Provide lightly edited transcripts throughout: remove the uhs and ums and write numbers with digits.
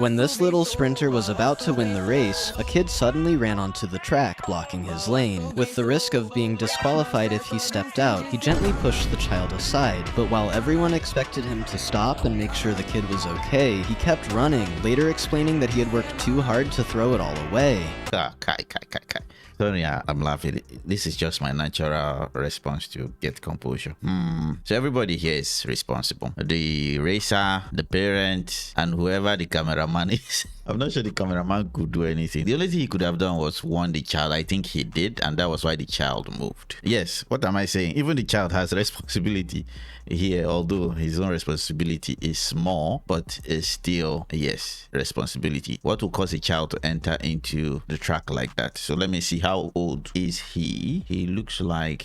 When this little sprinter was about to win the race, a kid suddenly ran onto the track, blocking his lane. With the risk of being disqualified if he stepped out, he gently pushed the child aside. But while everyone expected him to stop and make sure the kid was okay, he kept running, later explaining that he had worked too hard to throw it all away. Kai. Sorry, I'm laughing. This is just my natural response to get composure. So everybody here is responsible. The racer, the parent, and whoever the cameraman is. I'm not sure the cameraman could do anything. The only thing he could have done was warn the child. I think he did, and that was why the child moved. Yes, what am I saying? Even the child has responsibility here, although his own responsibility is small, but is still, yes, responsibility. What will cause a child to enter into the track like that? So let me see, how old is he? He looks like,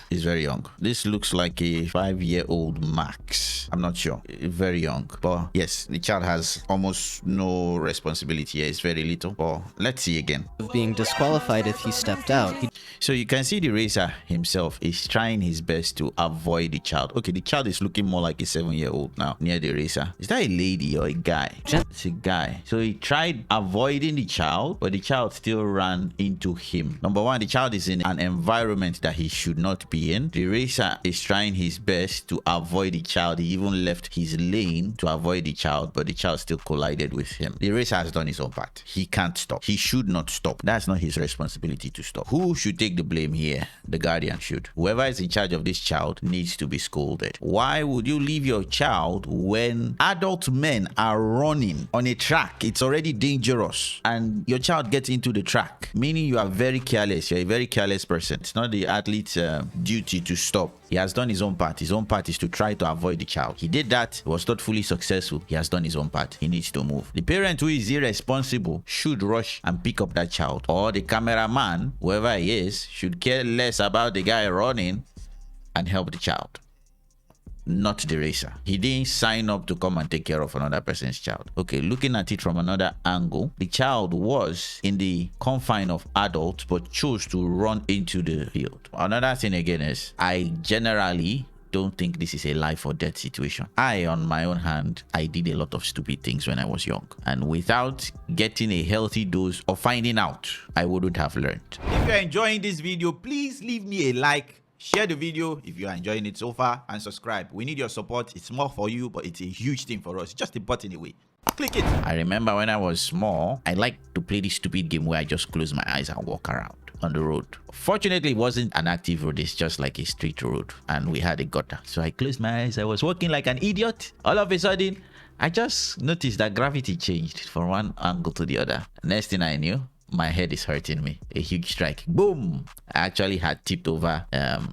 he's very young. This looks like a 5-year-old max. I'm not sure. Very young. But yes, the child has almost no responsibility here. It's very little. But let's see again. Of being disqualified if he stepped out. So you can see the racer himself is trying his best to avoid the child. Okay, the child is looking more like a 7-year-old now near the racer. Is that a lady or a guy? It's a guy. So he tried avoiding the child, but the child still ran into him. Number one, the child is in an environment that he should not be in. The racer is trying his best to avoid the child. He even left his lane to avoid the child, but the child still collided with him. The racer has done his own part. He can't stop. He should not stop. That's not his responsibility to stop. Who should take the blame here? The guardian should. Whoever is in charge of this child needs to be scolded. Why would you leave your child when adult men are running on a track? It's already dangerous, and your child gets into the track, meaning you are very careless. You're a very careless person. It's not the athlete's duty to stop. He has done his own part. His own part is to try to avoid the child. He did that. He was not fully successful. He has done his own part. He needs to move. The parent who is irresponsible should rush and pick up that child. Or the cameraman, whoever he is, should care less about the guy running and help the child. Not the racer. He didn't sign up to come and take care of another person's child. Okay, looking at it from another angle, the child was in the confine of adults but chose to run into the field. Another thing again is, I generally don't think this is a life or death situation. On my own hand, I did a lot of stupid things when I was young, and without getting a healthy dose of finding out, I wouldn't have learned. If you're enjoying this video, please leave me a like. Share the video if you are enjoying it so far, and subscribe. We need your support. It's small for you, but it's a huge thing for us. Just a button away. Click it. I remember when I was small, I liked to play this stupid game where I just close my eyes and walk around on the road. Fortunately, it wasn't an active road. It's just like a street road, and we had a gutter. So I closed my eyes. I was walking like an idiot. All of a sudden, I just noticed that gravity changed from one angle to the other. Next thing I knew, my head is hurting me. A huge strike. Boom! I actually had tipped over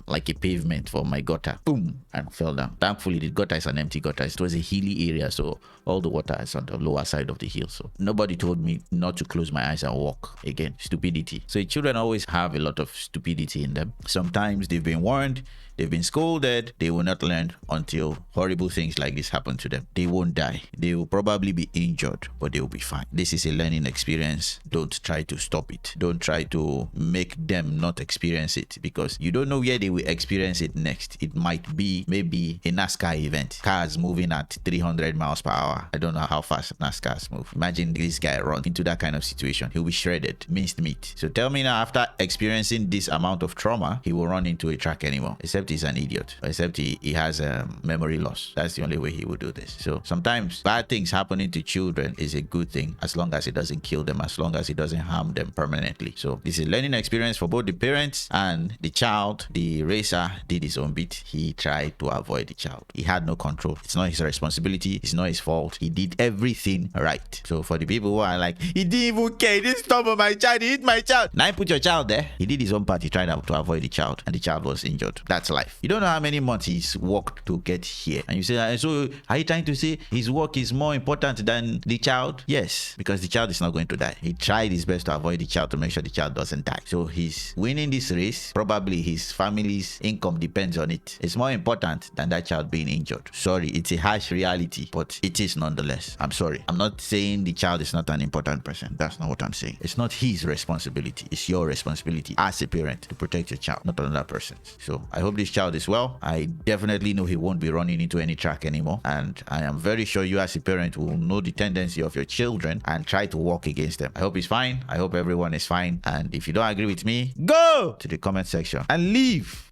like a pavement for my gutter. Boom! And fell down. Thankfully, the gutter is an empty gutter. It was a hilly area, so all the water is on the lower side of the hill. So nobody told me not to close my eyes and walk again. Stupidity. So children always have a lot of stupidity in them. Sometimes they've been warned, they've been scolded, they will not learn until horrible things like this happen to them. They won't die. They will probably be injured, but they will be fine. This is a learning experience. Don't try to stop it. Don't try to make them not experience it, because you don't know where they will experience it next. It might be maybe a NASCAR event. Cars moving at 300 miles per hour. I don't know how fast NASCARs move. Imagine this guy run into that kind of situation. He'll be shredded, minced meat. So tell me now, after experiencing this amount of trauma, he will run into a track anymore. Except he's an idiot. Except he has memory loss. That's the only way he would do this. So sometimes bad things happening to children is a good thing, as long as it doesn't kill them, as long as it doesn't harm them permanently. So this is a learning experience for both the parents and the child. The racer did his own bit. He tried to avoid the child. He had no control. It's not his responsibility. It's not his fault. He did everything right. So for the people who are like, he didn't even care, he didn't stop my child, he hit my child. Now put your child there. He did his own part. He tried to avoid the child, and the child was injured. That's life. You don't know how many months he's worked to get here, and you say, so are you trying to say his work is more important than the child? Yes, because the child is not going to die. He tried his best wants to avoid the child to make sure the child doesn't die. So he's winning this race. Probably his family's income depends on it. It's more important than that child being injured. Sorry, it's a harsh reality, but it is nonetheless. I'm sorry. I'm not saying the child is not an important person. That's not what I'm saying. It's not his responsibility. It's your responsibility as a parent to protect your child, not another person's. So I hope this child is well. I definitely know he won't be running into any track anymore. And I am very sure you as a parent will know the tendency of your children and try to walk against them. I hope he's fine. I hope everyone is fine. And if you don't agree with me, go to the comment section and leave.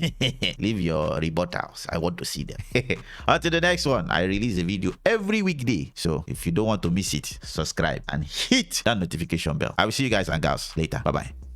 Leave your rebuttals. I want to see them. On to the next one. I release a video every weekday. So if you don't want to miss it, subscribe and hit that notification bell. I will see you guys and gals later. Bye-bye.